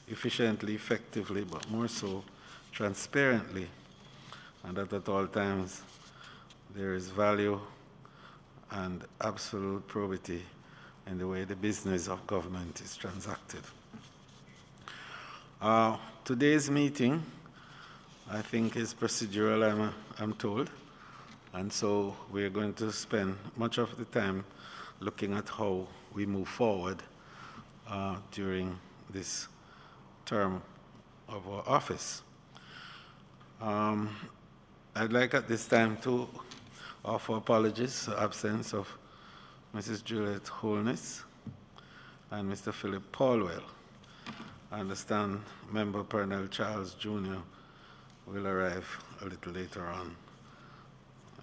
efficiently, effectively, but more so transparently, and that at all times there is value and absolute probity in the way the business of government is transacted. Today's meeting, I think, is procedural, I'm told, and so we're going to spend much of the time looking at how we move forward during this term of our office. I'd like at this time to offer apologies for the absence of Mrs. Juliet Holness and Mr. Philip Paulwell. I understand Member Pernell Charles Jr. will arrive a little later on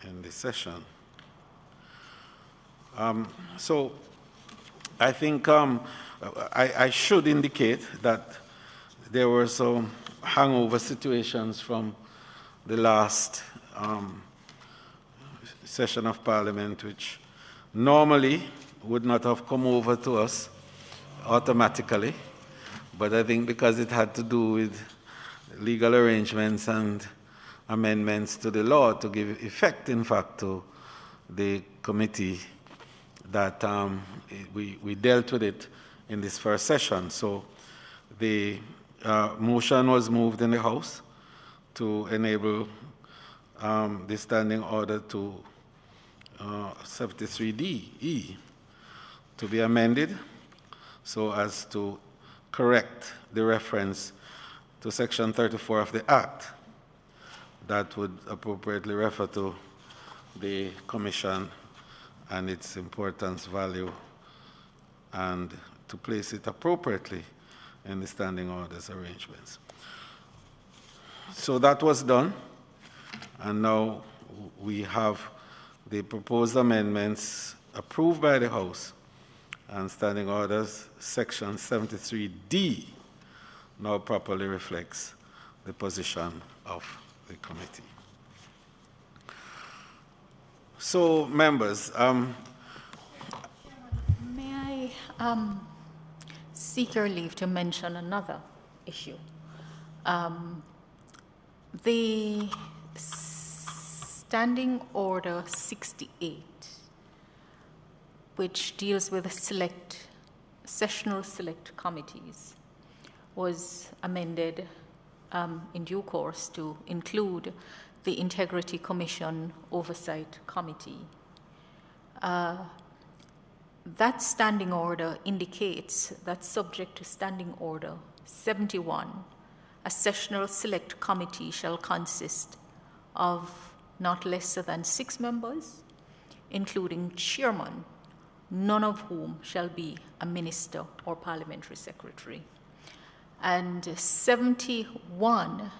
in the session. So I think I should indicate that there were some hangover situations from the last session of Parliament, which normally would not have come over to us automatically, but I think because it had to do with legal arrangements and amendments to the law to give effect, in fact, to the committee, that we dealt with it in this first session. So the motion was moved in the House to enable the standing order to 73D to be amended so as to correct the reference to Section 34 of the Act that would appropriately refer to the Commission and its importance, value, and to place it appropriately in the standing orders arrangements. So that was done, and now we have the proposed amendments approved by the House, and standing orders Section 73D now properly reflects the position of the committee. So, members, may I seek your leave to mention another issue? The Standing Order 68, which deals with sessional select committees, was amended in due course to include the Integrity Commission Oversight Committee. That standing order indicates that, subject to Standing Order 71, a sessional select committee shall consist of not less than 6 members, including chairman, none of whom shall be a minister or parliamentary secretary. And 71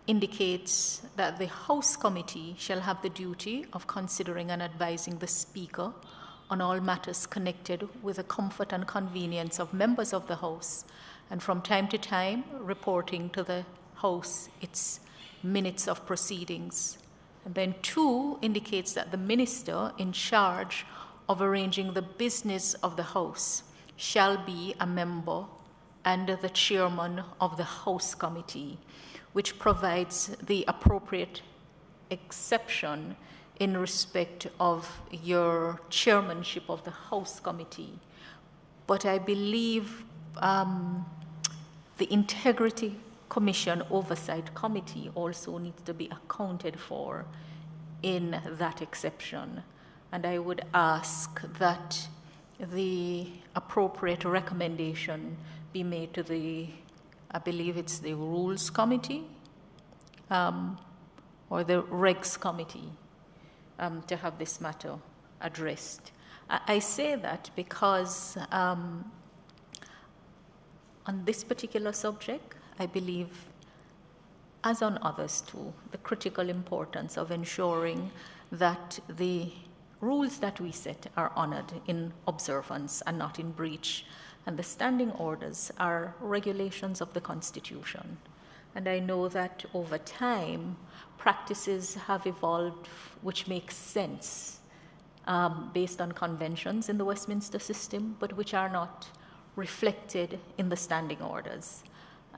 indicates that the House Committee shall have the duty of considering and advising the Speaker on all matters connected with the comfort and convenience of members of the House, and from time to time reporting to the House its minutes of proceedings. And then 2 indicates that the minister in charge of arranging the business of the House shall be a member and the chairman of the House Committee, which provides the appropriate exception in respect of your chairmanship of the House Committee. But I believe the Integrity Commission Oversight Committee also needs to be accounted for in that exception. And I would ask that the appropriate recommendation be made to the, I believe it's the Rules Committee or the Regs Committee to have this matter addressed. I say that because on this particular subject, I believe, as on others too, the critical importance of ensuring that the rules that we set are honored in observance and not in breach. And the standing orders are regulations of the Constitution. And I know that over time, practices have evolved which make sense based on conventions in the Westminster system, but which are not reflected in the standing orders.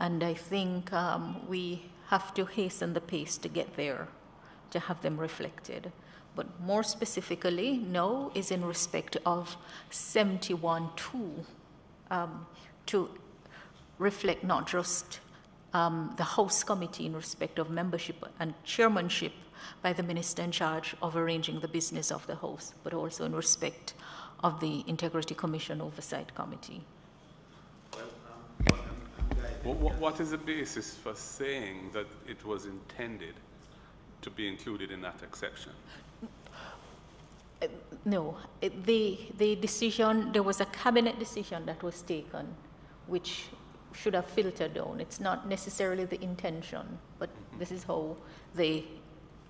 And I think we have to hasten the pace to get there, to have them reflected. But more specifically, no is in respect of 71(2), to reflect not just the House Committee in respect of membership and chairmanship by the minister in charge of arranging the business of the House, but also in respect of the Integrity Commission Oversight Committee. What is the basis for saying that it was intended to be included in that exception? No, the decision, there was a cabinet decision that was taken which should have filtered down. It's not necessarily the intention, but this is how the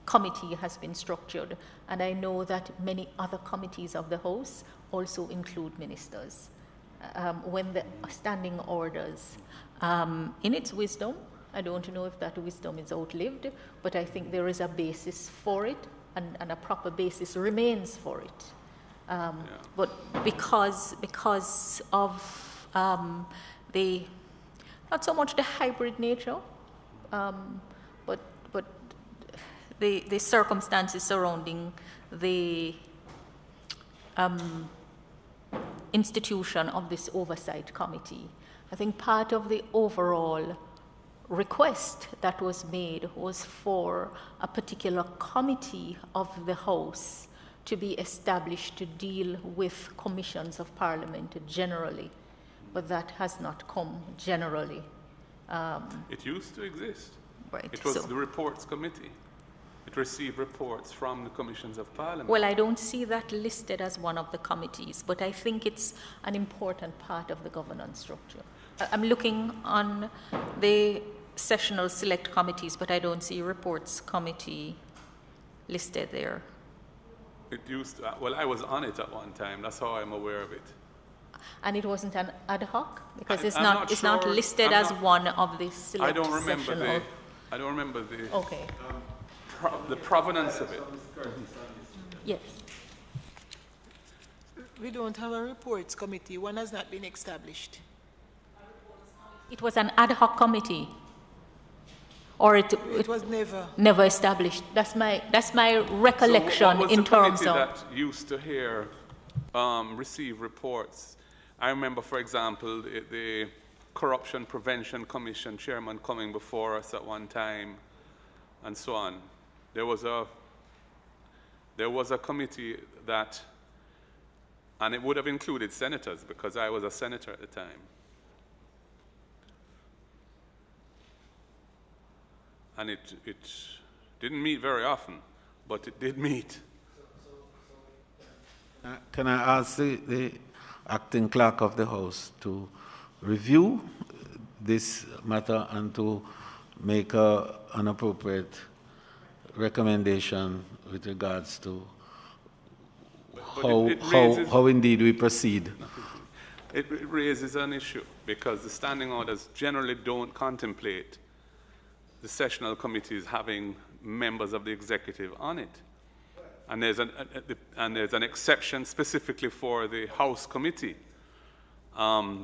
committee has been structured. And I know that many other committees of the House also include ministers. When the standing orders, in its wisdom, I don't know if that wisdom is outlived, but I think there is a basis for it, and a proper basis remains for it. But because of the, not so much the hybrid nature, but the circumstances surrounding the institution of this oversight committee, I think part of the overall request that was made was for a particular committee of the House to be established to deal with commissions of Parliament generally, but that has not come generally. It used to exist. Right. It was the reports committee. It received reports from the commissions of Parliament. Well, I don't see that listed as one of the committees, but I think it's an important part of the governance structure. I'm looking on the sessional select committees, but I don't see reports committee listed there. It used to, well, I was on it at one time. That's how I'm aware of it. And it wasn't an ad hoc, because it's I'm not sure. listed as one of the select I don't remember sessional. I don't remember the Okay. the provenance of it. Yes. We don't have a reports committee. One has not been established. It was an ad hoc committee, or it was never established. That's my recollection So what was in the terms committee of. that used to hear receive reports? I remember, for example, the Corruption Prevention Commission chairman coming before us at one time, and so on. There was a committee that, and it would have included senators because I was a senator at the time. And it didn't meet very often, but it did meet. Can I ask the acting clerk of the House to review this matter and to make an appropriate recommendation with regards to how indeed we proceed? It raises an issue because the standing orders generally don't contemplate the sessional committees having members of the executive on it. And there's an exception specifically for the House committee.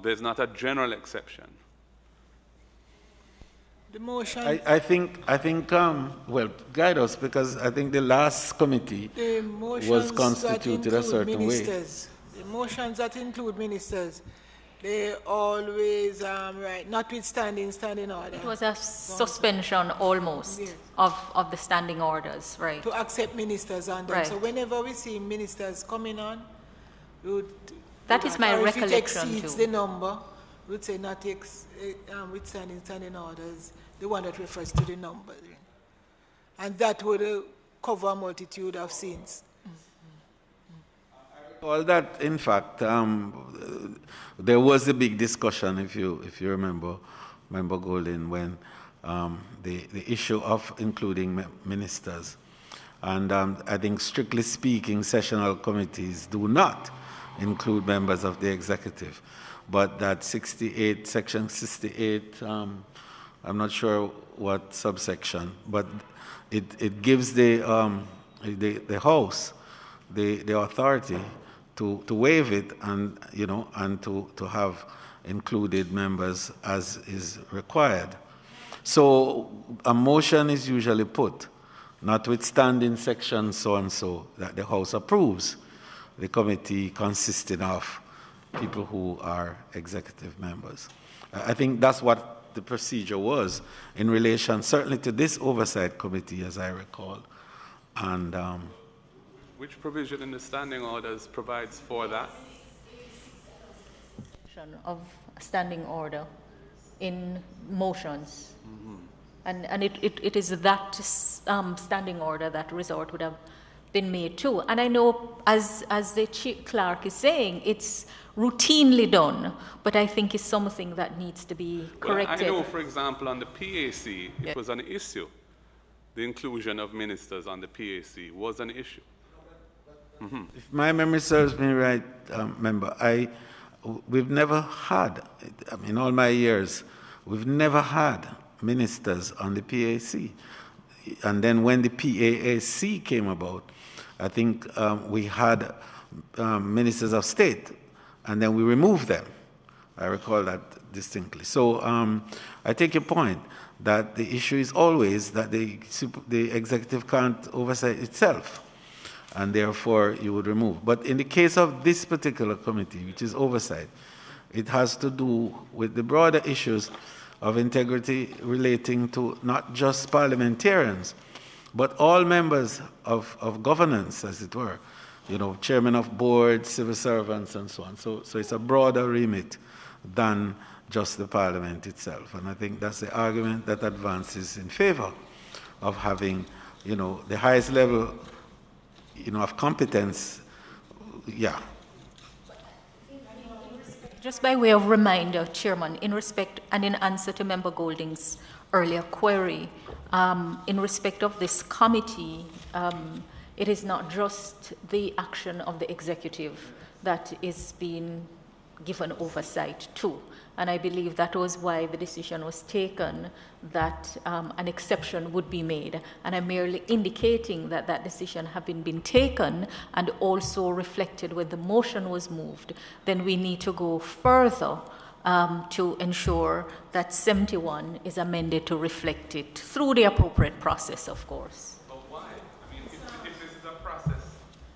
There's not a general exception. The motion. I think well, guide us, because I think the last committee was constituted a certain way. The motions that include ministers, they always, notwithstanding standing order. It was a suspension almost of the standing orders, right? To accept ministers on them. Right. So whenever we see ministers coming on, we would, that is my recollection if it exceeds too. the number, we would say not withstanding standing orders, the one that refers to the number. And that would cover a multitude of sins. All that, in fact, there was a big discussion, if you remember, Member Golden, when the issue of including ministers. And I think, strictly speaking, sessional committees do not include members of the executive. But that 68, section 68, I'm not sure what subsection, but it gives the House the authority to waive it and, and to have included members as is required. So a motion is usually put, notwithstanding section so-and-so, that the House approves the committee consisting of people who are executive members. I think that's what the procedure was in relation, certainly to this oversight committee, as I recall. And which provision in the standing orders provides for that? Of standing order in motions. And it is that standing order that resort would have been made to. And I know, as the clerk is saying, it's routinely done, but I think it's something that needs to be corrected. Well, I know, for example, on the PAC, it was an issue. The inclusion of ministers on the PAC was an issue. If my memory serves me right, member, we've never had, in all my years, we've never had ministers on the PAC. And then when the PAAC came about, I think we had ministers of state, and then we removed them. I recall that distinctly. So I take your point that the issue is always that the executive can't oversight itself, and therefore you would remove. But in the case of this particular committee, which is oversight, it has to do with the broader issues of integrity relating to not just parliamentarians, but all members of governance, as it were, chairman of boards, civil servants, and so on. So it's a broader remit than just the parliament itself. And I think that's the argument that advances in favor of having, the highest level, of competence. Yeah. Just by way of reminder, Chairman, in respect and in answer to Member Golding's earlier query, in respect of this committee, it is not just the action of the executive that is being given oversight to. And I believe that was why the decision was taken that an exception would be made. And I'm merely indicating that that decision had been taken and also reflected when the motion was moved. Then we need to go further to ensure that 71 is amended to reflect it through the appropriate process, of course. But why? I mean, if this is a process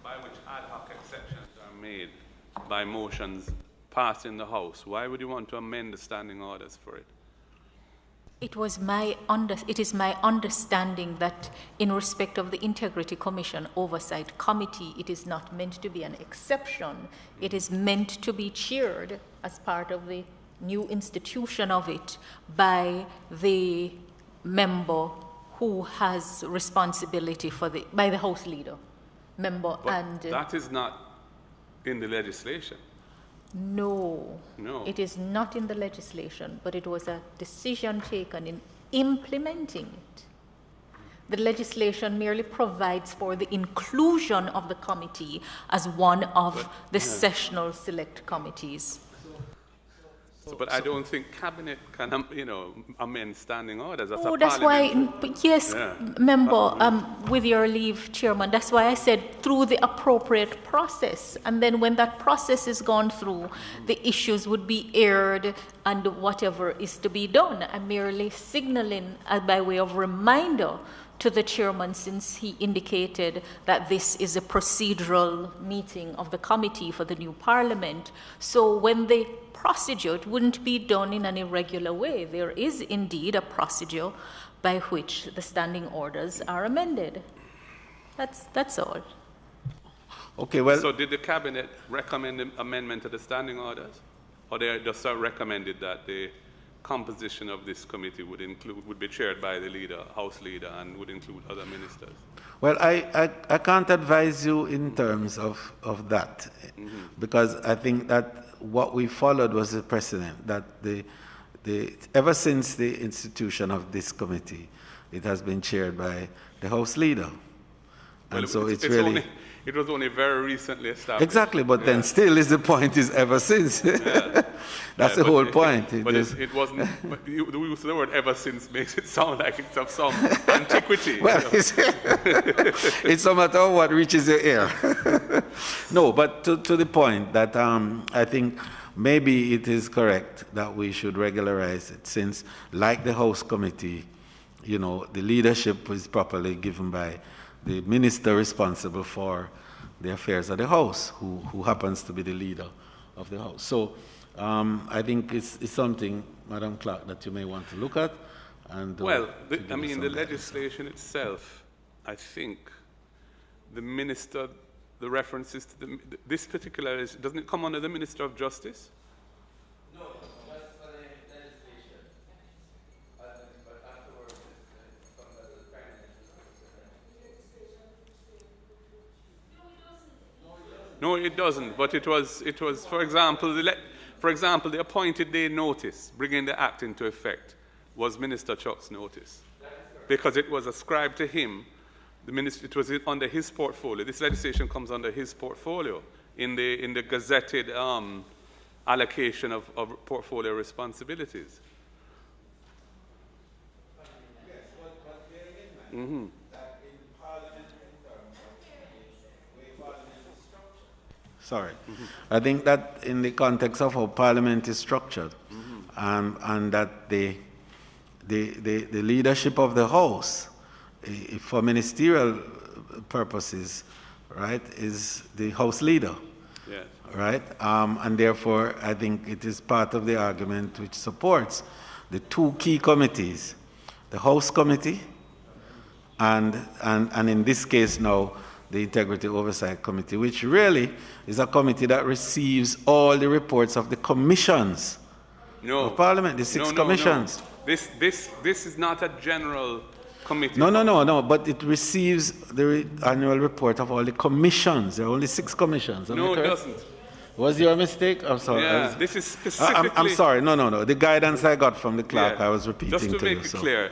by which ad hoc exceptions are made by motions passed in the House, why would you want to amend the standing orders for it? It is my understanding that in respect of the Integrity Commission Oversight Committee, it is not meant to be an exception. It is meant to be chaired as part of the new institution of it by the member who has responsibility by the House leader. But that is not in the legislation. No, it is not in the legislation, but it was a decision taken in implementing it. The legislation merely provides for the inclusion of the committee as one of the sessional select committees. But I don't think cabinet can, amend standing orders. That's why, yes, member, with your leave, Chairman, that's why I said through the appropriate process. And then when that process is gone through, the issues would be aired and whatever is to be done. I'm merely signaling by way of reminder to the chairman, since he indicated that this is a procedural meeting of the committee for the new parliament. So when the procedure, it wouldn't be done in an irregular way. There is indeed a procedure by which the standing orders are amended. That's all. Okay, well. So did the cabinet recommend an amendment to the standing orders? Or they just recommended that the composition of this committee would be chaired by the leader, House leader, and would include other ministers? Well, I can't advise you in terms of that, because I think that what we followed was the precedent that ever since the institution of this committee, it has been chaired by the House leader. And so it's really... It was only very recently established. Exactly, but then still is the point is ever since. That's the whole point. It wasn't, but the use of the word ever since makes it sound like it's of some antiquity. Well, it's no matter what reaches your ear. No, but to the point that I think maybe it is correct that we should regularize it, since, like the House Committee, you know, the leadership is properly given by the minister responsible for the affairs of the House, who happens to be the leader of the House. So I think it's something, Madam Clerk, that you may want to look at. And well, the legislation itself, I think the minister, the references to this particular, doesn't it come under the Minister of Justice? No, that's for the legislation. But afterwards, it comes under the Prime Minister's. No, it doesn't. But it was, for example, the appointed day notice bringing the act into effect was Minister Chuck's notice, because it was ascribed to him. The minister, it was under his portfolio. This legislation comes under his portfolio in the gazetted allocation of portfolio responsibilities. Yes, but bearing in mind that in Parliament, in terms of the way Parliament is structured. Sorry. I think that in the context of how Parliament is structured, and that the leadership of the House, for ministerial purposes, right, is the House leader. Yes. Right? And therefore, I think it is part of the argument which supports the two key committees, the House Committee and in this case now, the Integrity Oversight Committee, which really is a committee that receives all the reports of the commissions of Parliament, the six commissions. No. This is not a general committee. No, but it receives the annual report of all the commissions. There are only 6 commissions. No, it doesn't. Was your mistake? I'm sorry. Yeah, this is specifically... I'm sorry. No. The guidance I got from the clerk, I was repeating to you. Just to make it clear,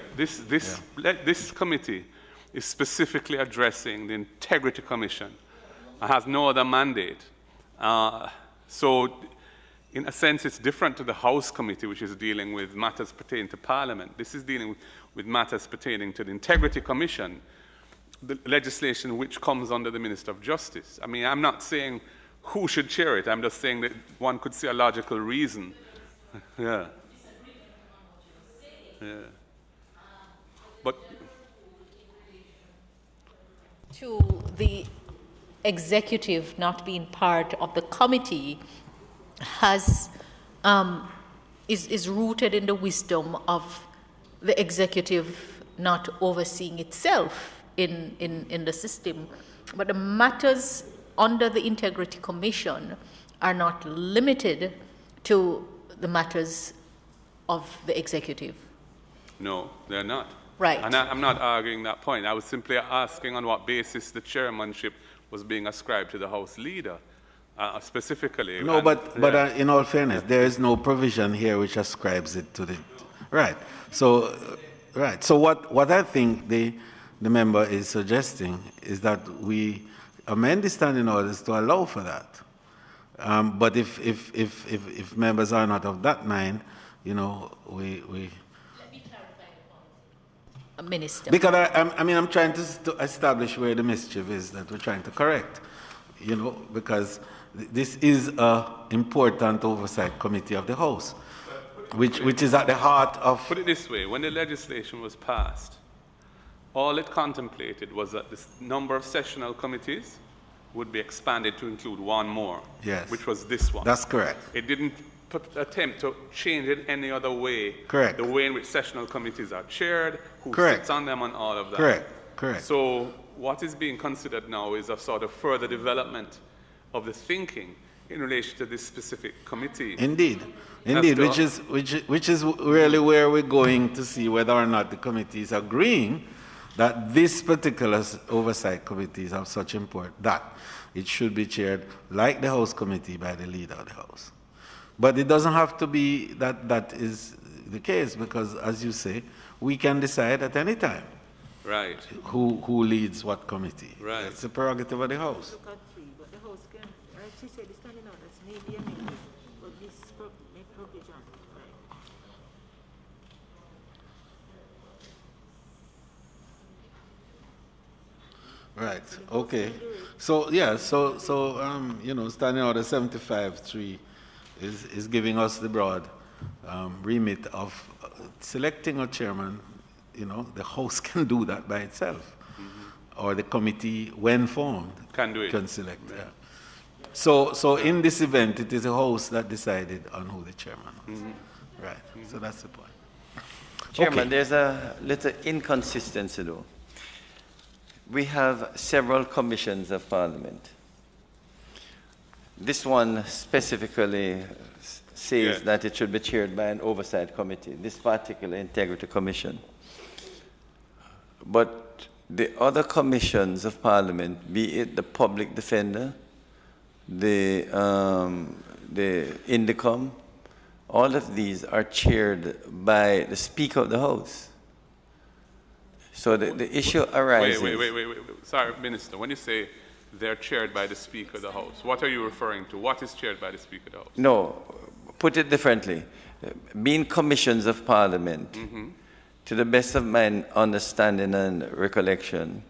this committee is specifically addressing the Integrity Commission. It has no other mandate. So, in a sense, it's different to the House Committee, which is dealing with matters pertaining to Parliament. This is dealing with matters pertaining to the Integrity Commission, the legislation which comes under the Minister of Justice. I mean, I'm not saying who should chair it. I'm just saying that one could see a logical reason. Yeah. But to the executive not being part of the committee is rooted in the wisdom of the executive not overseeing itself in the system. But the matters under the Integrity Commission are not limited to the matters of the executive. no, they're not. Right. And I'm not arguing that point. I was simply asking on what basis the chairmanship was being ascribed to the House leader, specifically. No, but in all fairness, there is no provision here which ascribes it to the... Right. So what I think the member is suggesting is that we amend the standing orders to allow for that. But if members are not of that mind, you know, we Minister. Because I'm trying to establish where the mischief is that we're trying to correct, you know, because this is an important oversight committee of the House, which is at the heart of... Put it this way, when the legislation was passed, all it contemplated was that the number of sessional committees would be expanded to include one more, yes, which was this one. That's correct. It didn't attempt to change it any other way. Correct. The way in which sessional committees are chaired, who correct, sits on them, and all of that. Correct. So what is being considered now is a sort of further development of the thinking in relation to this specific committee. Indeed, which is really where we're going to see whether or not the committee is agreeing that this particular oversight committee is of such import that it should be chaired like the House Committee by the leader of the House. But it doesn't have to be that is the case, because, as you say, we can decide at any time, right, who leads what committee. Right. It's the prerogative of the House. Look at 3, but the House can, like she said, the standing orders may be amended, but this make provision. Right. Okay. So yeah. So you know, standing order 75-3 is giving us the broad remit of selecting a chairman. You know, the House can do that by itself, or the committee, when formed, can select. Yeah. So in this event, it is the House that decided on who the chairman was. Right. So that's the point. Chairman, Okay. there's a little inconsistency though. We have several commissions of Parliament. This one specifically says that it should be chaired by an oversight committee, this particular integrity commission. But the other commissions of Parliament, be it the public defender, the INDECOM, all of these are chaired by the Speaker of the House. So the issue arises. Wait. Sorry, Minister. When you say they're chaired by the Speaker of the House, what are you referring to? What is chaired by the Speaker of the House? No, put it differently. Being commissions of Parliament, to the best of my understanding and recollection,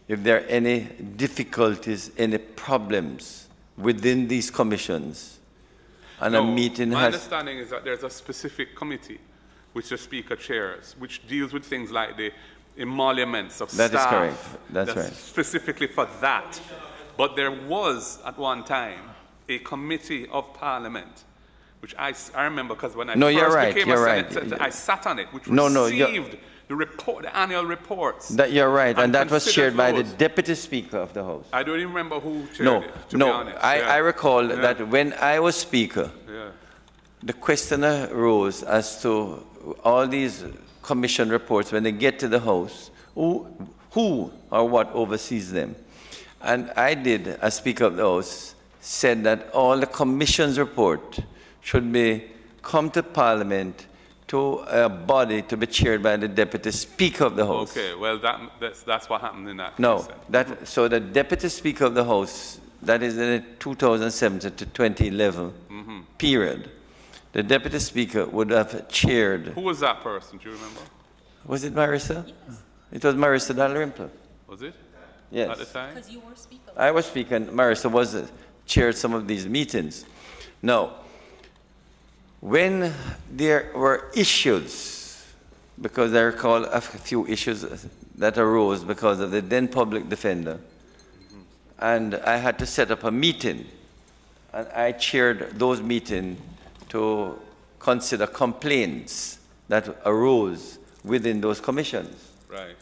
if there are any difficulties, any problems within these commissions, and a meeting my has... understanding is that there's a specific committee which the Speaker chairs, which deals with things like the emoluments of staff. That is correct. That's right. Specifically for that. But there was, at one time, a committee of Parliament, which I remember because when I first became a Senator, I sat on it, which received the report, the annual reports. That you're right, and that was chaired by the Deputy Speaker of the House. I don't even remember who chaired it, to be honest. I recall that when I was Speaker, the question arose as to all these commission reports, when they get to the House, who or what oversees them. And I did, as Speaker of the House, said that all the commission's report should come to Parliament to a body to be chaired by the Deputy Speaker of the House. Okay, well, that's what happened in that No, case. so the Deputy Speaker of the House, that is in the 2007 to 2011 period, the Deputy Speaker would have chaired... Who was that person, do you remember? Was it Marissa? Yes. It was Marissa Dalrymple. Was it? Yes. At the time? Because you were Speaker. I was Speaker, and Marissa was chaired some of these meetings. Now, when there were issues, because I recall a few issues that arose because of the then public defender, and I had to set up a meeting, and I chaired those meetings to consider complaints that arose within those commissions. Right.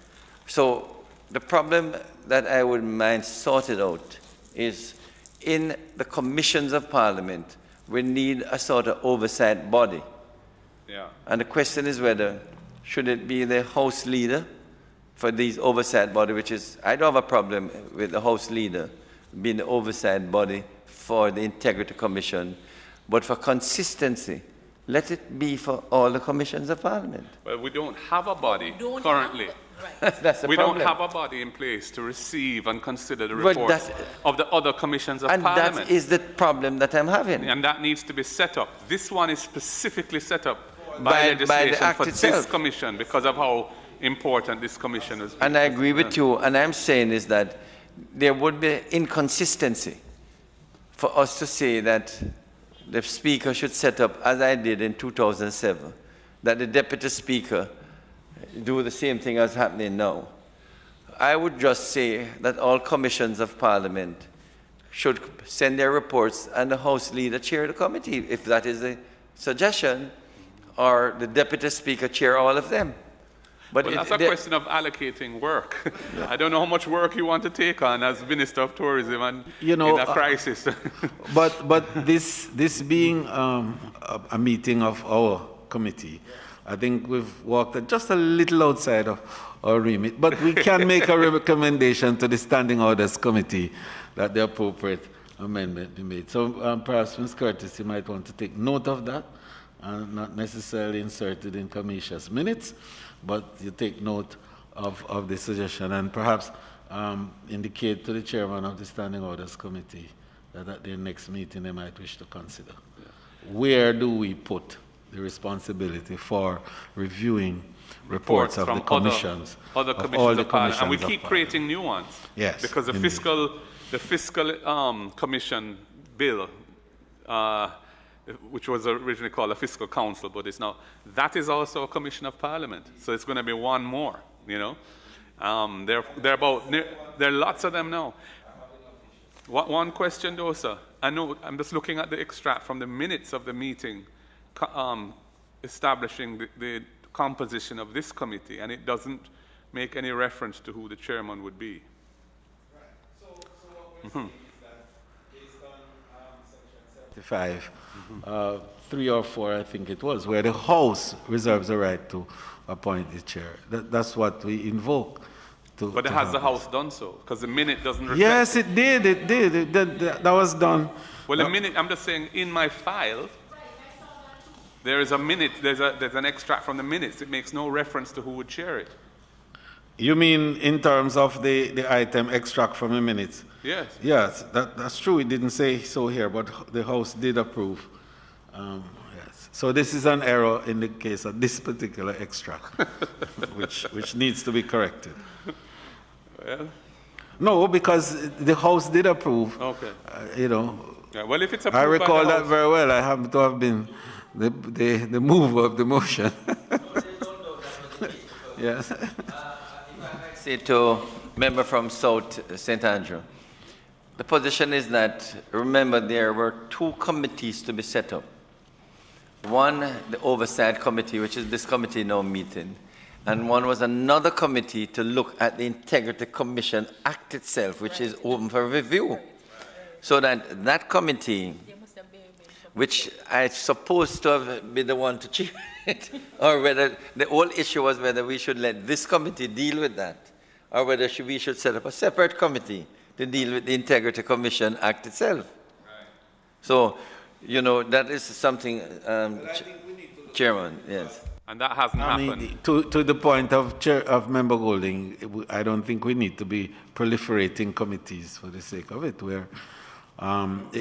So the problem that I would mind sorted out is in the commissions of Parliament, we need a sort of oversight body. Yeah. And the question is whether should it be the House leader for these oversight body, which is, I don't have a problem with the House leader being the oversight body for the Integrity Commission, but for consistency, let it be for all the commissions of Parliament. Well, we don't have a body currently. That's the We problem. don't have a body in place to receive and consider the reports of the other commissions of Parliament. And that is the problem that I'm having. And that needs to be set up. This one is specifically set up by legislation the act for itself. this commission because of how important this commission is. And I agree with you. And I'm saying is that there would be inconsistency for us to say that the Speaker should set up, as I did in 2007, that the Deputy Speaker do the same thing as happening now. I would just say that all commissions of Parliament should send their reports and the House leader chair the committee, if that is a suggestion, or the Deputy Speaker chair all of them. But well, that's a question of allocating work. I don't know how much work you want to take on as Minister of Tourism and in a crisis. but this being a meeting of our committee, I think we've walked just a little outside of our remit, but we can make a recommendation to the Standing Orders Committee that the appropriate amendment be made. So perhaps, Ms. Curtis, you might want to take note of that, and not necessarily insert it in Commission's minutes, but you take note of the suggestion, and perhaps indicate to the chairman of the Standing Orders Committee that at their next meeting they might wish to consider. Where do we put the responsibility for reviewing reports of the commissions, other commissions all the of Parliament, commissions, and we keep creating new ones. Yes, because the fiscal commission bill which was originally called a fiscal council, but it's now, that is also a commission of parliament. So it's going to be one more, you know. There are lots of them now. One question though, sir. I know, I'm just looking at the extract from the minutes of the meeting establishing the composition of this committee, and it doesn't make any reference to who the chairman would be. Right. So what we're saying is that based on Section 75, 3 or 4, I think it was, where the House reserves the right to appoint the chair. That's what we invoke. But has the House done so? Because the minute doesn't reflect. Yes, it did. It did. That was done. Well, the minute, I'm just saying, in my file, there is a minute, there's an extract from the minutes. It makes no reference to who would chair it. You mean in terms of the item extract from the minutes? Yes. Yes, that's true. It didn't say so here, but the House did approve. Yes. So this is an error in the case of this particular extract, which needs to be corrected. Well. No, because the House did approve. Okay. You know. Yeah, well, if it's approved I recall by the that House, very well. I happen to have been the mover of the motion. Yes. Say to member from South St. Andrew, the position is that, remember, there were 2 committees to be set up. One, the Oversight Committee, which is this committee now meeting, and one was another committee to look at the Integrity Commission Act itself, which is open for review. So that committee, which I supposed to have been the one to chair it, or whether the whole issue was whether we should let this committee deal with that, or whether we should set up a separate committee to deal with the Integrity Commission Act itself. Right. So, you know, that is something, Chairman, yes. And that hasn't happened. To the point of Member Golding, I don't think we need to be proliferating committees for the sake of it. Where,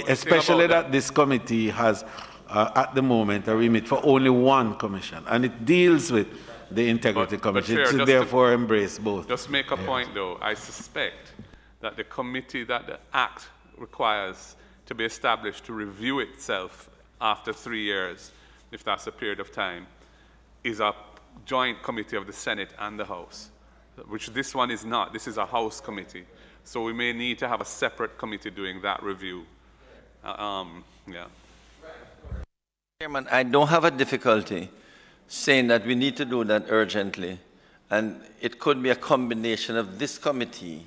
especially that this committee has, at the moment, a remit for only one commission, and it deals with the Integrity Commission. Chair, to therefore embrace both. Just make a point, though. I suspect that the committee that the Act requires to be established to review itself after 3 years, if that's a period of time, is a joint committee of the Senate and the House, which this one is not. This is a House committee. So we may need to have a separate committee doing that review. Yeah. Chairman, I don't have a difficulty saying that we need to do that urgently, and it could be a combination of this committee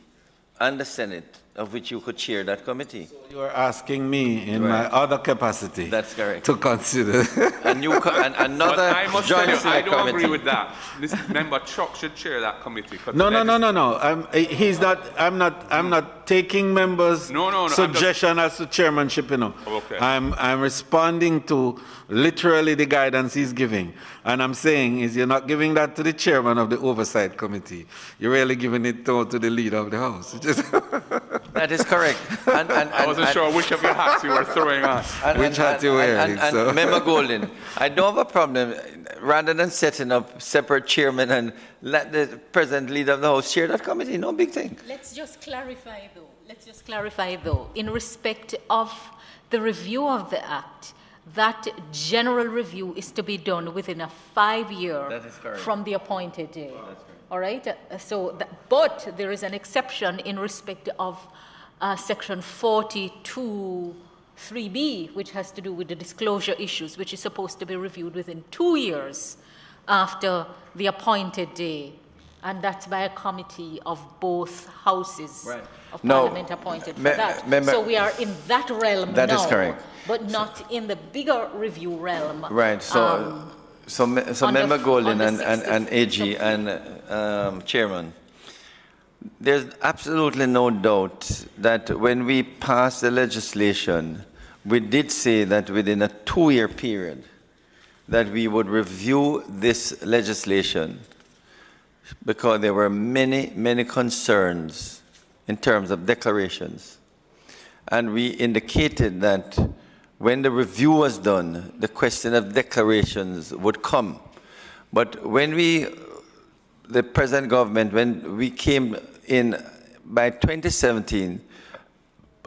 and the Senate, of which you could chair that committee. So you are asking me in my other capacity. That's correct. To consider. Another I must tell you, I don't committee. agree with that. This member Chuck should chair that committee. No. I'm not taking members' suggestion as to chairmanship. You know. Okay. I'm responding to literally the guidance he's giving, and I'm saying is you're not giving that to the chairman of the Oversight Committee. You're really giving it to the leader of the House. That is correct. I wasn't sure which of your hats you were throwing on. Which hat you wearing? And Member Golden, I don't have a problem. Rather than setting up separate chairmen and let the present leader of the House chair that committee, no big thing. Let's just clarify, though, in respect of the review of the Act, that general review is to be done within a 5-year from the appointed day. All right? But there is an exception in respect of Section 42(3)(b), which has to do with the disclosure issues, which is supposed to be reviewed within 2 years after the appointed day. And that's by a committee of both houses of Parliament appointed for that. So we are in that realm now. That is correct. But not in the bigger review realm. Right. So Member Golden and AG and Chairman, there's absolutely no doubt that when we passed the legislation, we did say that within a 2-year period that we would review this legislation because there were many, many concerns in terms of declarations. And we indicated that when the review was done, the question of declarations would come. But when the present government, when we came in by 2017,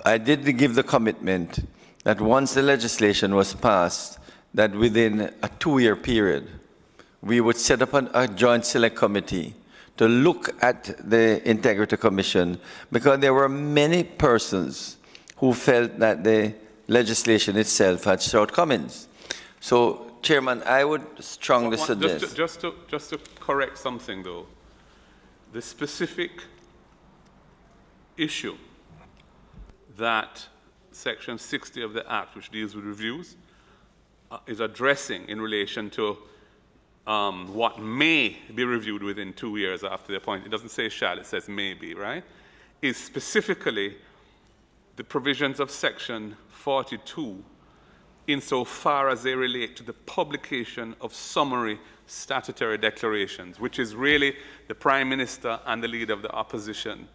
I did give the commitment that once the legislation was passed, that within a 2-year period, we would set up a joint select committee to look at the Integrity Commission, because there were many persons who felt that the legislation itself had shortcomings. So, Chairman, I would strongly suggest... Just to correct something, though, the specific issue that Section 60 of the Act, which deals with reviews, is addressing in relation to what may be reviewed within 2 years after the appointment. It doesn't say shall, it says may be, right? Is specifically the provisions of Section 42 insofar as they relate to the publication of summary statutory declarations, which is really the Prime Minister and the Leader of the Opposition.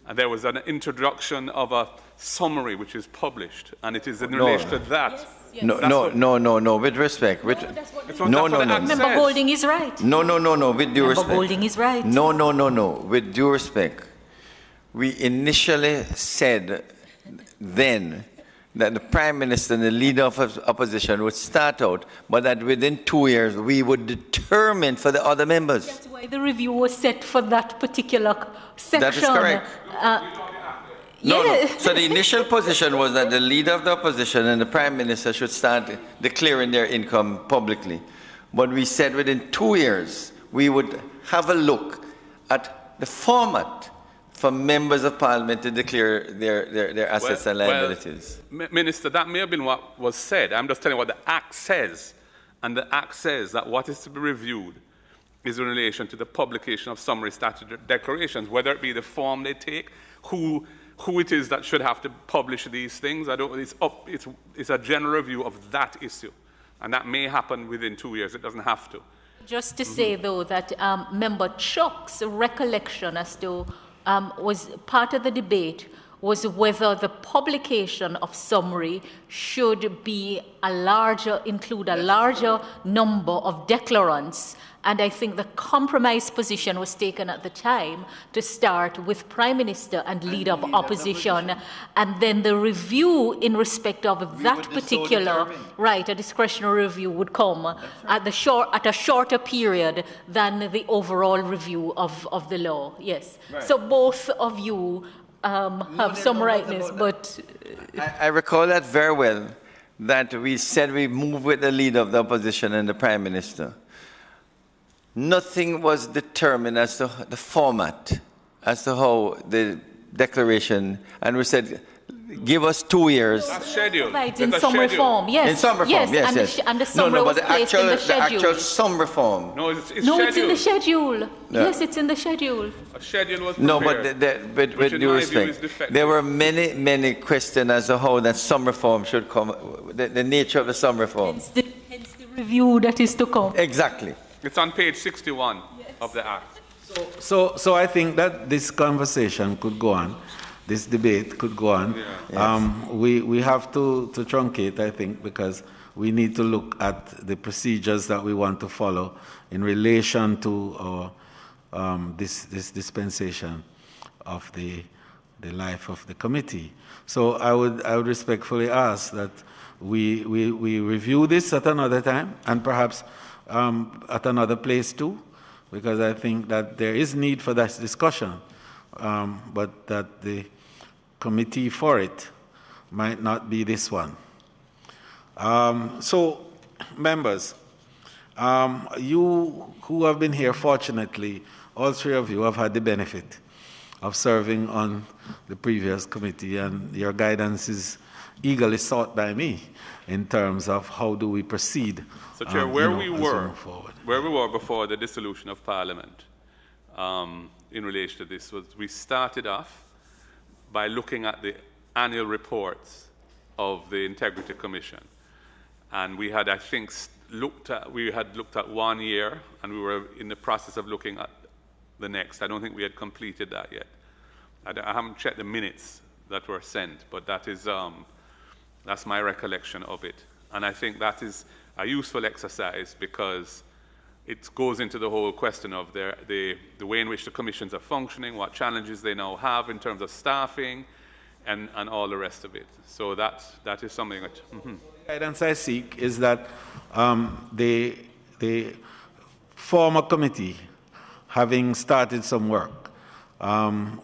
And there was an introduction of a summary which is published, and it is in relation to that. Yes, yes. No, with respect. No. Member Golding is right. No, with due respect. Member Golding is right. No, with due respect. We initially said then that the Prime Minister and the Leader of Opposition would start out, but that within 2 years we would determine for the other members. That's why the review was set for that particular section. That is correct. No. So the initial position was that the Leader of the Opposition and the Prime Minister should start declaring their income publicly. But we said within 2 years we would have a look at the format for members of Parliament to declare their assets and liabilities. Well, Minister, that may have been what was said. I'm just telling you what the Act says. And the Act says that what is to be reviewed is in relation to the publication of summary statutory declarations, whether it be the form they take, who it is that should have to publish these things. It's a general review of that issue. And that may happen within 2 years. It doesn't have to. Just to say, though, that Member Chuck's recollection as to was part of the debate was whether the publication of summary should be include a larger number of declarants. And I think the compromise position was taken at the time to start with Prime Minister and Leader of Opposition, and then the review in respect of that particular, right, a discretionary review would come at a shorter period than the overall review of the law. Yes. Right. So both of you have some rightness, but... I recall that very well, that we said we move with the Leader of the Opposition and the Prime Minister. Nothing was determined as to the format, as to how the declaration, and we said, give us 2 years. That's scheduled. Right, in summary form, yes. In summary form, yes. And the summary was placed in the schedule. The actual summary form. No, it's it's in the schedule. Yeah. Yes, it's in the schedule. A schedule was prepared. No, but with due respect, there were many questions as to how that summary form should come, the nature of the summary form. Hence the review that is to come. Exactly. It's on page 61 of the Act. So I think that this conversation could go on, this debate could go on. Yeah. Yes. We have to truncate, I think, because we need to look at the procedures that we want to follow in relation to this dispensation of the life of the committee. So I would respectfully ask that we review this at another time, and perhaps at another place too, because I think that there is need for that discussion, but that the committee for it might not be this one. So, members, you who have been here, fortunately, all three of you have had the benefit of serving on the previous committee, and your guidance is eagerly sought by me in terms of how do we proceed. So, Chair, where we were before the dissolution of Parliament in relation to this was we started off by looking at the annual reports of the Integrity Commission. And we had, I think, looked at 1 year, and we were in the process of looking at the next. I don't think we had completed that yet. I haven't checked the minutes that were sent, but that is, that's my recollection of it. And I think that is a useful exercise because it goes into the whole question of the way in which the commissions are functioning, what challenges they now have in terms of staffing, and all the rest of it. So that is something that. Guidance I seek is that the former committee, having started some work,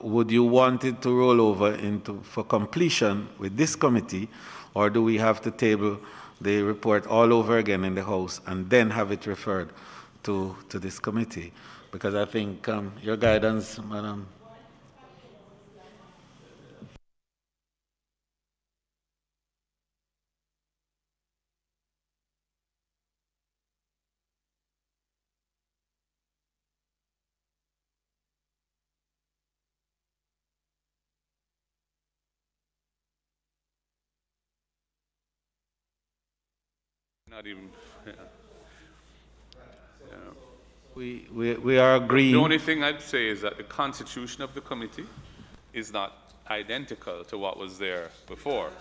would you want it to roll over for completion with this committee, or do we have to table the report all over again in the House and then have it referred to this committee? Because I think your guidance, Madam. Not even. We are agreeing. The only thing I'd say is that the constitution of the committee is not identical to what was there before.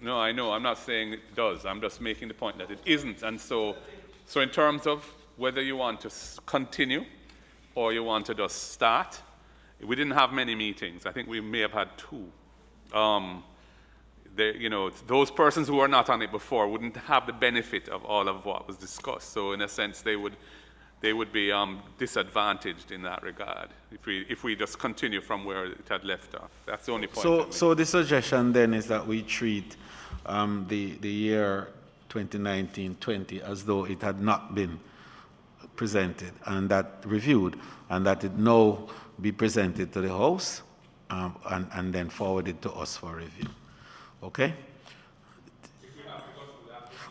No, I know. I'm not saying it does. I'm just making the point that it isn't. And so in terms of whether you want to continue or you want to just start, we didn't have many meetings. I think we may have had 2. Those persons who were not on it before wouldn't have the benefit of all of what was discussed. So in a sense, they would be disadvantaged in that regard if we just continue from where it had left off. That's the only point. So the suggestion then is that we treat the year 2019-20 as though it had not been presented and that reviewed, and that it now be presented to the House and then forwarded to us for review. Okay?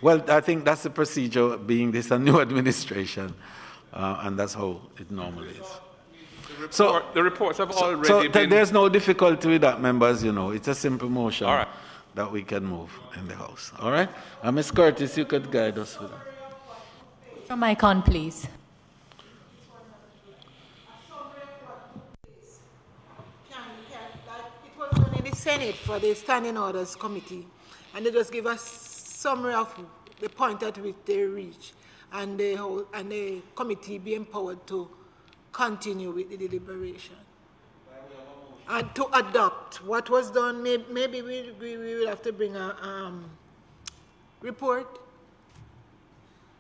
Well, I think that's the procedure, being this a new administration, and that's how it normally is. The reports have already been. There's no difficulty with that, members. It's a simple motion that we can move in the House. All right? Ms. Curtis, you could guide us with that. Your mic on, please. The Senate for the Standing Orders Committee, and they just give us summary of the point at which they reach, and the committee be empowered to continue with the deliberation and to adopt what was done. Maybe we will have to bring a report,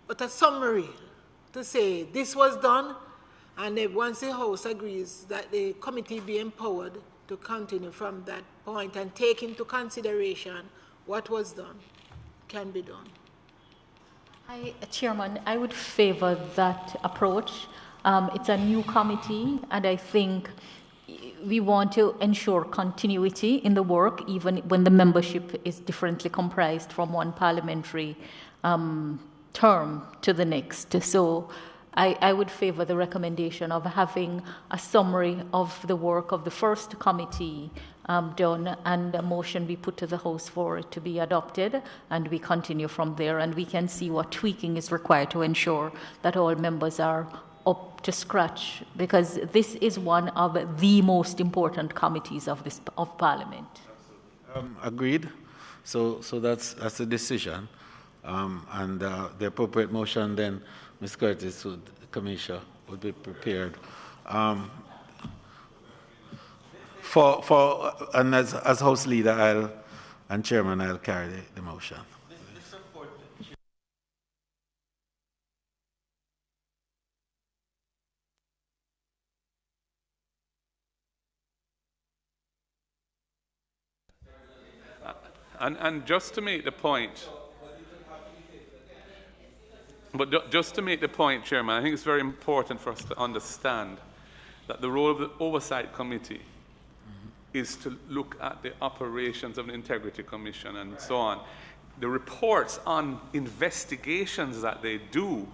but a summary to say this was done, and then once the House agrees, that the committee be empowered to continue from that point and take into consideration what was done, can be done. Chairman, I would favor that approach. It's a new committee, and I think we want to ensure continuity in the work, even when the membership is differently comprised from one parliamentary term to the next. So I would favor the recommendation of having a summary of the work of the first committee done, and a motion be put to the House for it to be adopted, and we continue from there, and we can see what tweaking is required to ensure that all members are up to scratch, because this is one of the most important committees of Parliament. Agreed. So that's a decision, and the appropriate motion then, Ms. Curtis, Commissioner, would be prepared. And as House Leader and Chairman, I'll carry the motion. And just to make the point, just to make the point, Chairman, I think it's very important for us to understand that the role of the Oversight Committee is to look at the operations of the Integrity Commission and so on. The reports on investigations that they do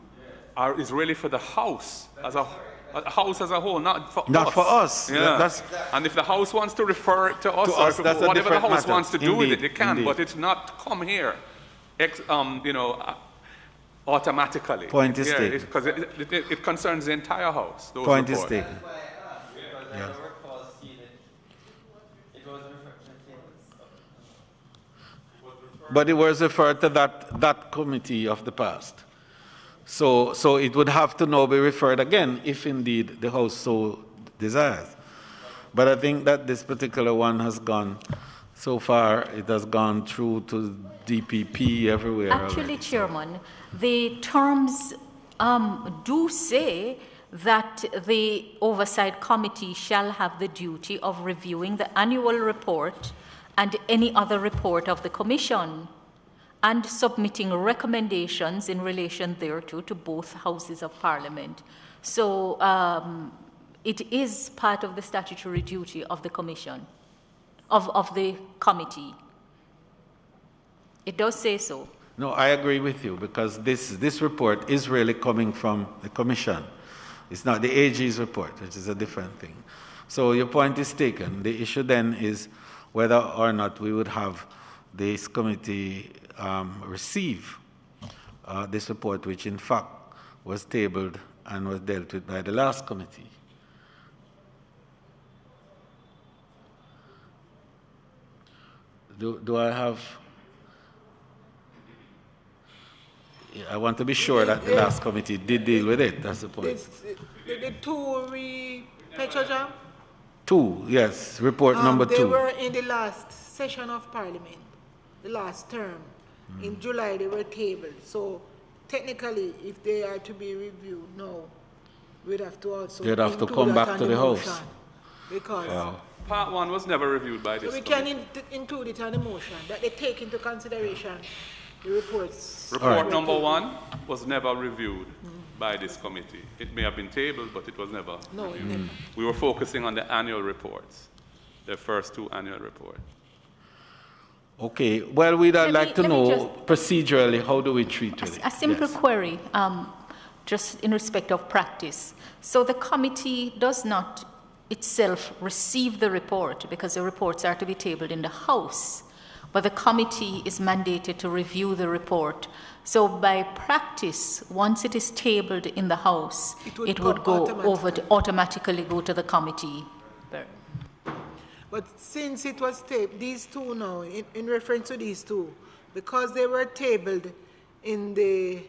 is really for the House as a whole, not for us. Not for us. Yeah. And if the House wants to refer it to us, or to whatever the House wants to do with it, they can. But it's not come here, automatically. Point is taken. Because it concerns the entire House. Point is taken. Yeah. But it was referred to that committee of the past. So it would have to now be referred again, if indeed the House so desires. But I think that this particular one has gone, so far, it has gone through to DPP everywhere. Actually, already, Chairman, the terms do say that the Oversight Committee shall have the duty of reviewing the annual report and any other report of the Commission and submitting recommendations in relation thereto to both houses of Parliament. So it is part of the statutory duty of the Commission, of the committee. It does say so. No, I agree with you, because this report is really coming from the Commission. It's not the AG's report, which is a different thing. So your point is taken. The issue then is whether or not we would have this committee receive this report, which in fact was tabled and was dealt with by the last committee. Do I have... I want to be sure that the last committee did deal with it, that's the point. The two Petrojam? Two, yes, report number They two. were in the last session of Parliament, the last term. In July, they were tabled. So technically, if they are to be reviewed now, we'd have to also They'd have to include come that back on to the House. motion, because Wow. Part 1 was never reviewed by so this we committee. can include it on the motion, that they take into consideration the reports. Report number 1 was never reviewed by this committee. It may have been tabled, but it was never No, reviewed. never. We were focusing on the annual reports, the first 2 annual reports. Okay, well, we'd like to let me know procedurally, how do we treat with it? A simple Yes. query, just in respect of practice. So the committee does not itself receive the report, because the reports are to be tabled in the House, but the committee is mandated to review the report. So by practice, once it is tabled in the House, it would go over to automatically go to the committee. But since it was tabled, these two now, in reference to these two, because they were tabled in the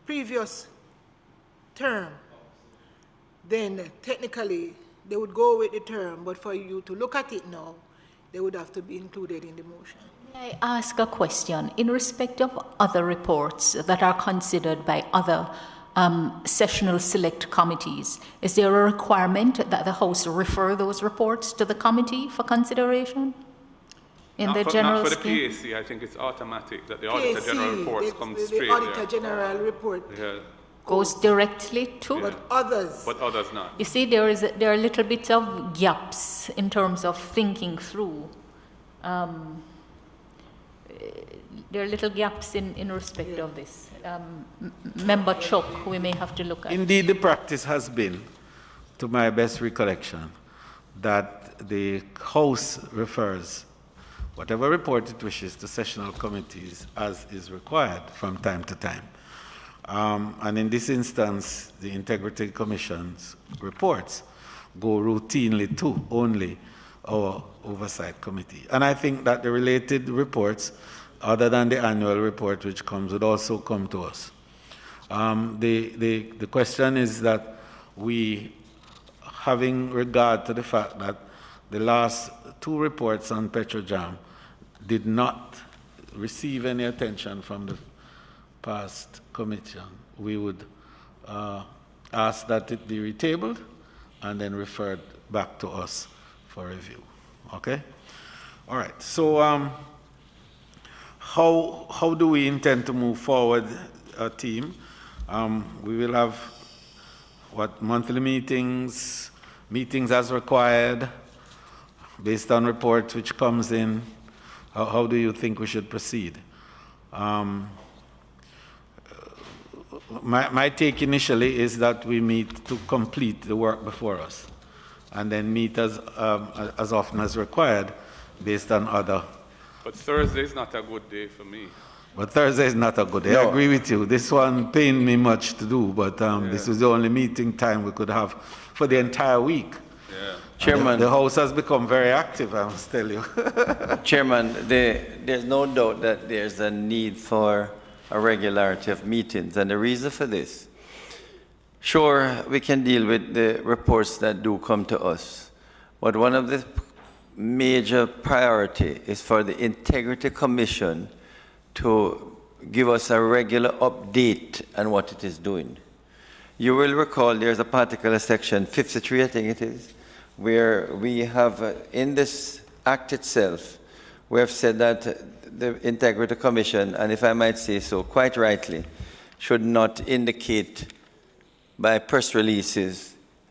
previous term, then technically they would go with the term, but for you to look at it now, they would have to be included in the motion. May I ask a question in respect of other reports that are considered by other sessional select committees? Is there a requirement that the House refer those reports to the committee for consideration in the general Not for the scheme? PAC, I think it's automatic that the Auditor General reports come straight The Auditor there. General report, Yeah, Goes directly to? but others, but others not. You see, there are little bits of gaps in terms of thinking through. There are little gaps in respect of this. Member Chuck, we may have to look at. Indeed, the practice has been, to my best recollection, that the House refers whatever report it wishes to sessional committees as is required from time to time. And in this instance, the Integrity Commission's reports go routinely to only our Oversight Committee. And I think that the related reports, other than the annual report which comes, would also come to us. The question is that we, having regard to the fact that the last 2 reports on Petrojam did not receive any attention from the past commission, we would ask that it be retabled and then referred back to us for review. Okay? All right. So how do we intend to move forward, team? We will have, monthly meetings as required, based on reports which comes in. How do you think we should proceed? My take initially is that we meet to complete the work before us, and then meet as often as required, based on other. But Thursday is not a good day for me. But Thursday is not a good day. I agree with you. This one pained me much to do, but this was the only meeting time we could have for the entire week. Yeah. Chairman. The House has become very active, I must tell you. Chairman, there's no doubt that there's a need for a regularity of meetings, and the reason for this, sure, we can deal with the reports that do come to us, But one of the major priority is for the Integrity Commission to give us a regular update on what it is doing. You will recall there's a particular section, 53 I think it is, where we have, in this act itself, we have said that the Integrity Commission, and if I might say so, quite rightly, should not indicate by press releases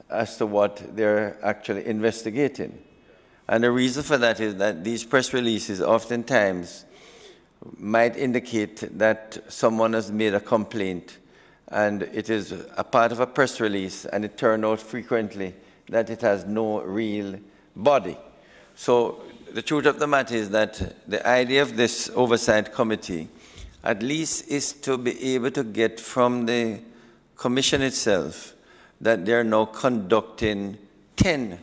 as to what they're actually investigating. And the reason for that is that these press releases oftentimes might indicate that someone has made a complaint and it is a part of a press release, and it turned out frequently that it has no real body. So the truth of the matter is that the idea of this Oversight Committee at least is to be able to get from the Commission itself that they're now conducting 10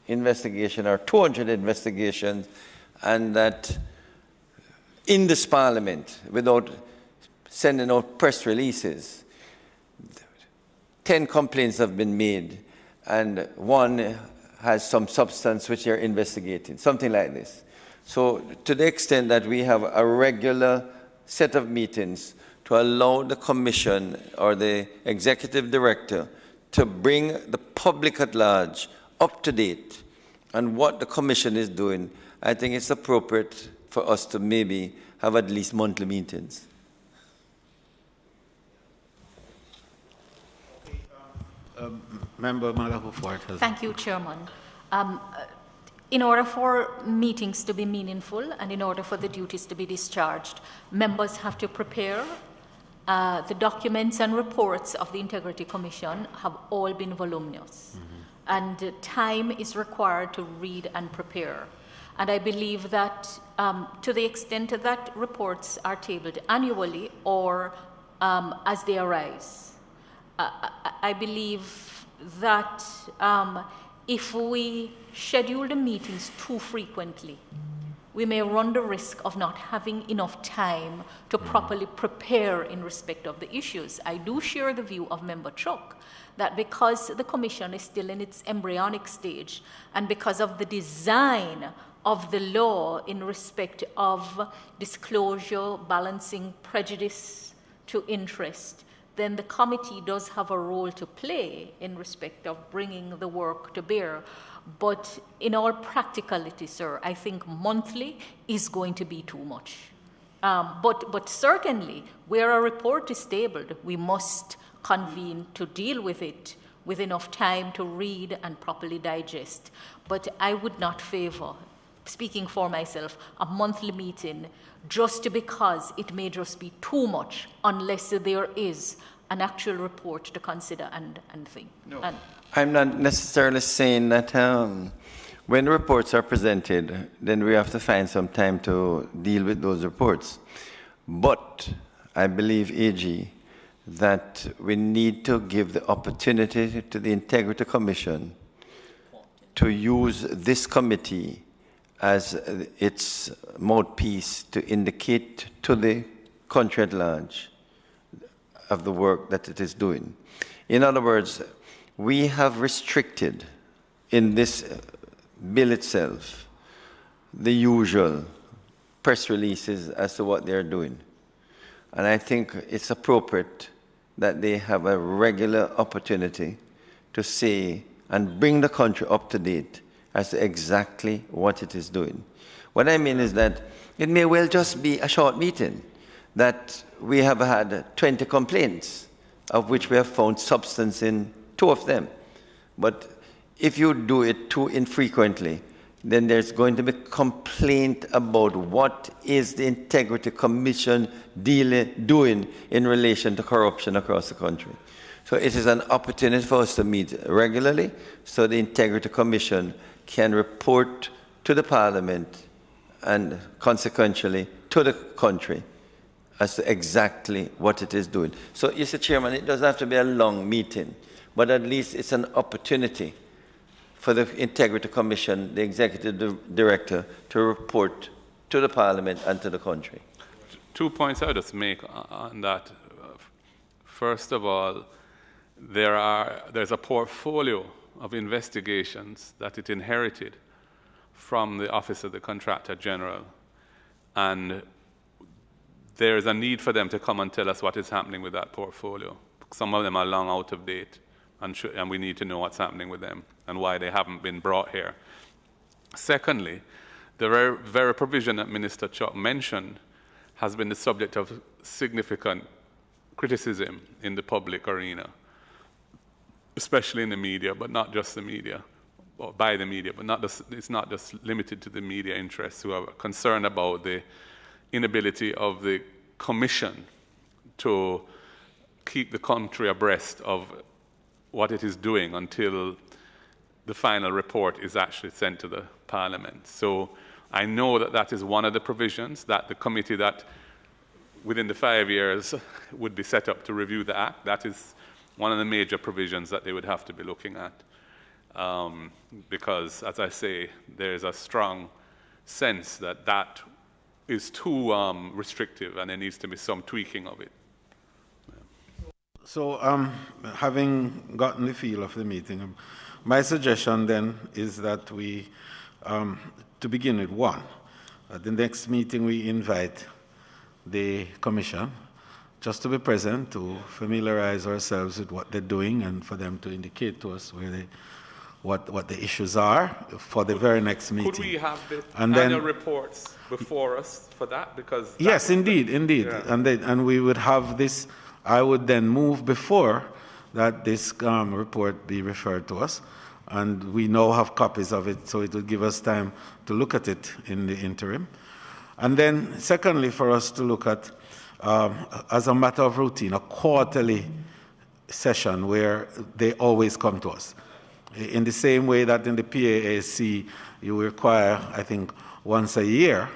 investigations or 200 investigations, and that in this Parliament, without sending out press releases, 10 complaints have been made, and one has some substance which they're investigating, something like this. So to the extent that we have a regular set of meetings to allow the Commission or the Executive Director to bring the public at large up to date on what the Commission is doing, I think it's appropriate for us to maybe have at least monthly meetings. Member Malahufort has... Thank you, Chairman. In order for meetings to be meaningful and in order for the duties to be discharged, members have to prepare. The documents and reports of the Integrity Commission have all been voluminous, and time is required to read and prepare. And I believe that to the extent that reports are tabled annually or as they arise, I believe that if we schedule the meetings too frequently, we may run the risk of not having enough time to properly prepare in respect of the issues. I do share the view of Member Chuck that because the Commission is still in its embryonic stage and because of the design of the law in respect of disclosure, balancing prejudice to interest, then the committee does have a role to play in respect of bringing the work to bear. But in all practicality, sir, I think monthly is going to be too much. But certainly, where a report is tabled, we must convene to deal with it with enough time to read and properly digest. But I would not favor, speaking for myself, a monthly meeting just because it may just be too much unless there is an actual report to consider and think. No. I'm not necessarily saying that when reports are presented, then we have to find some time to deal with those reports. But I believe, AG, that we need to give the opportunity to the Integrity Commission to use this committee as its mouthpiece to indicate to the country at large of the work that it is doing. In other words, we have restricted in this bill itself the usual press releases as to what they're doing. And I think it's appropriate that they have a regular opportunity to say and bring the country up to date as to exactly what it is doing. What I mean is that it may well just be a short meeting, that we have had 20 complaints, of which we have found substance in 2 of them. But if you do it too infrequently, then there's going to be complaint about what is the Integrity Commission doing in relation to corruption across the country. So it is an opportunity for us to meet regularly so the Integrity Commission can report to the Parliament and consequentially to the country as to exactly what it is doing. So, Mr. Chairman, it doesn't have to be a long meeting, but at least it's an opportunity for the Integrity Commission, the Executive Director, to report to the Parliament and to the country. 2 points I would just make on that. First of all, there's a portfolio of investigations that it inherited from the Office of the Contractor General. And there is a need for them to come and tell us what is happening with that portfolio. Some of them are long out of date, and we need to know what's happening with them and why they haven't been brought here. Secondly, the very provision that Minister Chuck mentioned has been the subject of significant criticism in the public arena, especially in the media, but not just the media, or by the media, but it's not just limited to the media interests who are concerned about the inability of the Commission to keep the country abreast of what it is doing until the final report is actually sent to the Parliament. So I know that that is one of the provisions that the committee that within the 5 years would be set up to review the Act. That is one of the major provisions that they would have to be looking at. Because, as I say, there's a strong sense that that is too restrictive and there needs to be some tweaking of it. So, having gotten the feel of the meeting, my suggestion then is that we, to begin with, one, at the next meeting we invite the Commission just to be present, to familiarize ourselves with what they're doing and for them to indicate to us where they, what the issues are for the very next meeting. Could we have the and annual then, reports before us for that? Because that yes, indeed. Yeah. And we would have this. I would then move before that this report be referred to us, and we now have copies of it, so it would give us time to look at it in the interim. And then, secondly, for us to look at, as a matter of routine, a quarterly session where they always come to us. In the same way that in the PAAC, you require, I think, once a year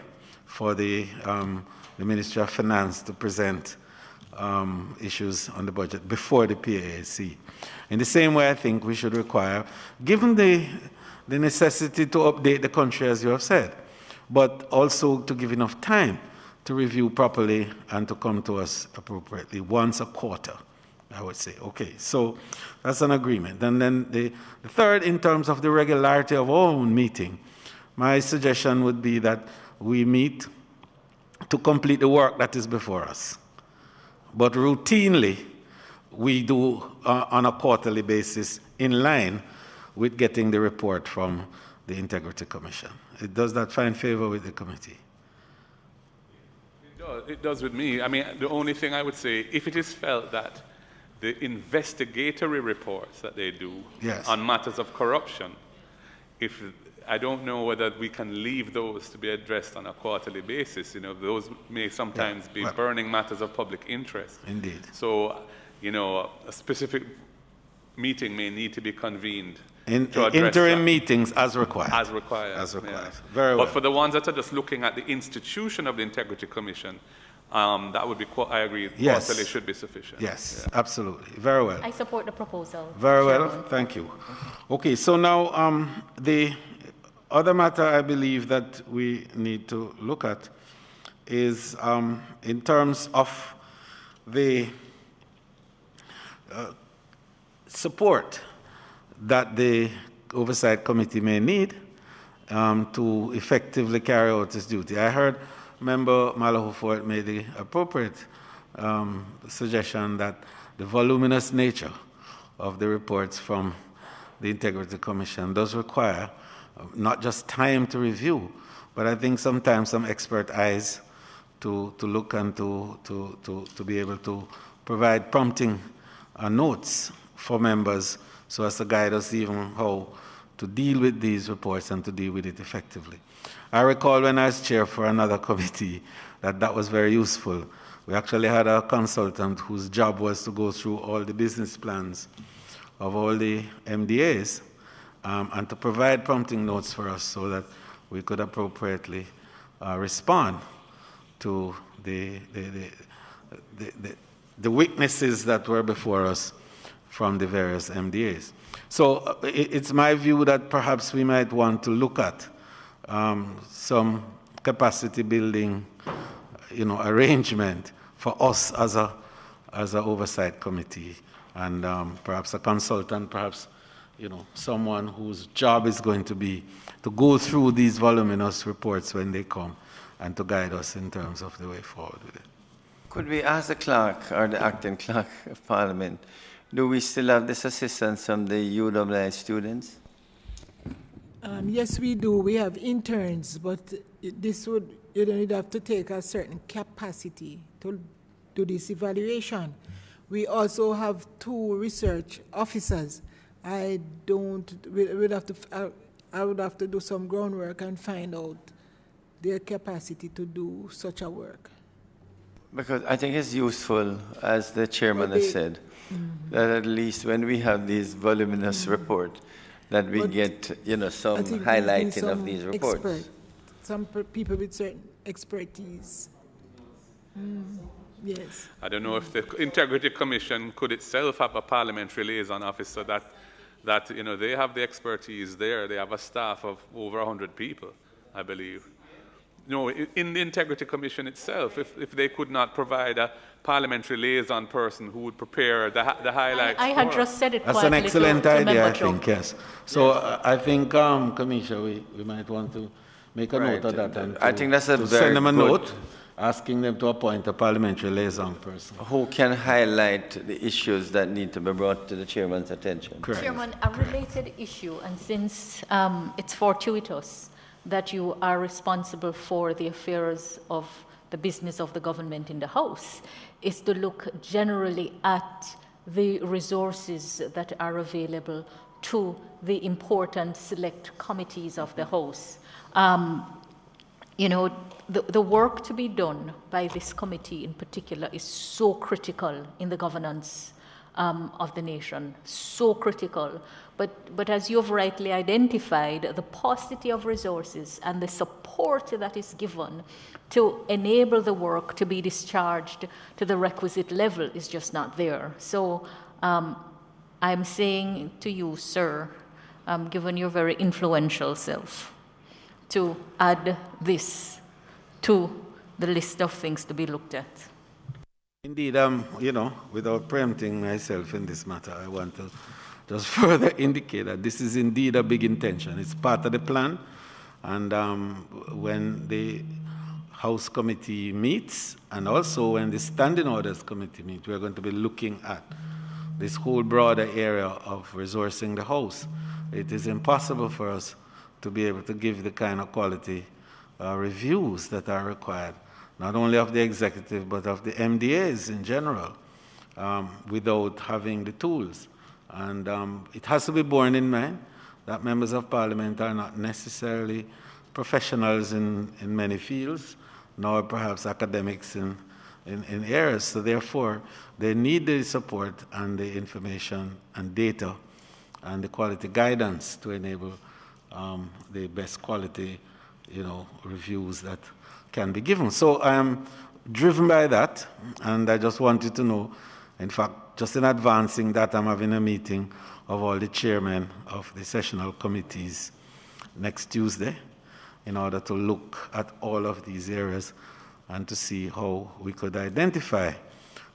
for the Ministry of Finance to present issues on the budget before the PAAC. In the same way, I think we should require, given the necessity to update the country, as you have said, but also to give enough time to review properly and to come to us appropriately once a quarter, I would say. Okay, so that's an agreement. And then the third, in terms of the regularity of our own meeting, my suggestion would be that we meet to complete the work that is before us. But routinely, we do on a quarterly basis in line with getting the report from the Integrity Commission. Does that find favor with the committee? It does with me. I mean, the only thing I would say, if it is felt that the investigatory reports that they do on matters of corruption, I don't know whether we can leave those to be addressed on a quarterly basis. You know, those may sometimes be burning matters of public interest. Indeed. So, you know, a specific meeting may need to be convened in to address interim that. meetings as required. As required. As required. Yeah. Very well. But for the ones that are just looking at the institution of the Integrity Commission, that would be, I agree, quarterly should be sufficient. Yes, absolutely. Very well. I support the proposal. Very well. Chairman. Thank you. Okay, so now the other matter I believe that we need to look at is in terms of the support that the Oversight Committee may need to effectively carry out its duty. I heard Member Malahou Fort made the appropriate suggestion that the voluminous nature of the reports from the Integrity Commission does require not just time to review, but I think sometimes some expert eyes to look and to be able to provide prompting notes for members so as to guide us even how to deal with these reports and to deal with it effectively. I recall when I was chair for another committee that was very useful. We actually had a consultant whose job was to go through all the business plans of all the MDAs and to provide prompting notes for us so that we could appropriately respond to the weaknesses that were before us from the various MDAs. So it's my view that perhaps we might want to look at some capacity building, arrangement for us as an oversight committee, and perhaps a consultant, perhaps someone whose job is going to be to go through these voluminous reports when they come and to guide us in terms of the way forward with it. Could we ask the clerk or the acting clerk of Parliament, do we still have this assistance from the UWI students? Yes, we do. We have interns, but you don't have to take a certain capacity to do this evaluation. We also have 2 research officers. I would have to do some groundwork and find out their capacity to do such a work. Because I think it's useful, as the chairman has said, that at least when we have these voluminous reports, that we get, some highlighting of these reports. Some people with certain expertise. Yes. I don't know if the Integrity Commission could itself have a parliamentary liaison officer that they have the expertise there. They have a staff of over 100 people, I believe. In the Integrity Commission itself, if they could not provide a parliamentary liaison person who would prepare the highlights. I had just said it. That's an excellent idea, I think, yes. So I think, Commissioner, we might want to make a note of that. And I think that's a very send them a note asking them to appoint a parliamentary liaison person. Who can highlight the issues that need to be brought to the chairman's attention. Correct. Chairman, a related issue, and since it's fortuitous that you are responsible for the affairs of the business of the government in the House, is to look generally at the resources that are available to the important select committees of the House. The work to be done by this committee in particular is so critical in the governance of the nation, so critical. But as you've rightly identified, the paucity of resources and the support that is given to enable the work to be discharged to the requisite level is just not there. So I'm saying to you, sir, given your very influential self, to add this to the list of things to be looked at. Indeed, without preempting myself in this matter, I want to just further indicate that this is indeed a big intention. It's part of the plan, and when the House Committee meets, and also when the Standing Orders Committee meets, we're going to be looking at this whole broader area of resourcing the House. It is impossible for us to be able to give the kind of quality reviews that are required, not only of the executive, but of the MDAs in general, without having the tools. And it has to be borne in mind that members of parliament are not necessarily professionals in many fields, nor perhaps academics in areas. So therefore, they need the support and the information and data and the quality guidance to enable the best quality reviews that can be given. So I am driven by that, and I just want you to know, in fact, just in advancing that, I'm having a meeting of all the chairmen of the sessional committees next Tuesday in order to look at all of these areas and to see how we could identify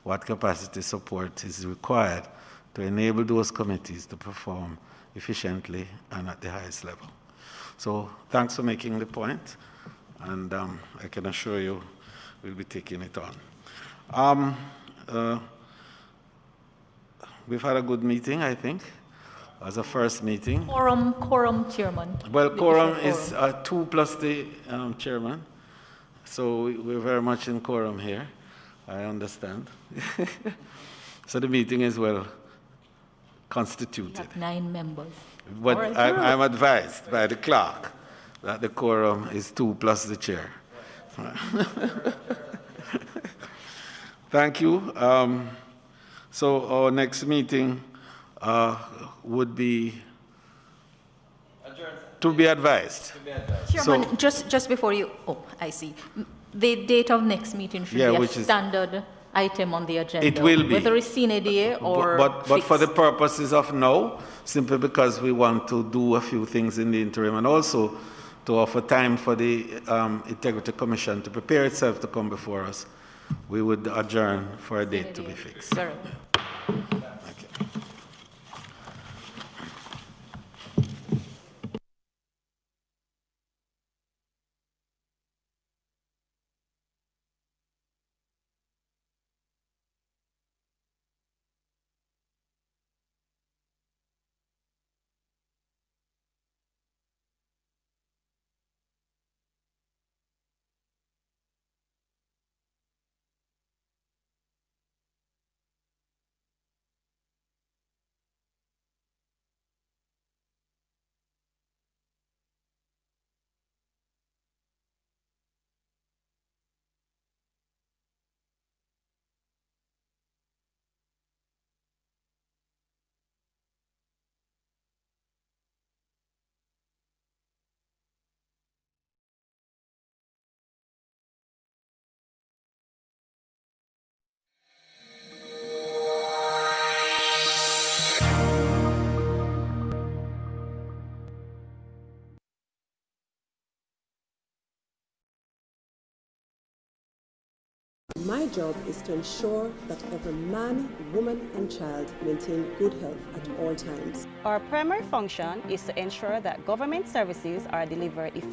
what capacity support is required to enable those committees to perform efficiently and at the highest level. So thanks for making the point, and I can assure you we'll be taking it on. We've had a good meeting, I think, as a first meeting. Quorum, Chairman. Well, quorum is 2 plus the chairman, so we're very much in quorum here, I understand. So the meeting is well constituted. We have 9 members. But Right, I'm advised by the clerk that the quorum is 2 plus the chair. Thank you. So our next meeting would be to be advised. Chairman, just before you, I see. The date of next meeting should be a standard item on the agenda. It will be. Whether it's sine die or But for the purposes of now, simply because we want to do a few things in the interim and also to offer time for the Integrity Commission to prepare itself to come before us, we would adjourn for a date to be fixed. Sorry. Okay. My job is to ensure that every man, woman, and child maintain good health at all times. Our primary function is to ensure that government services are delivered effectively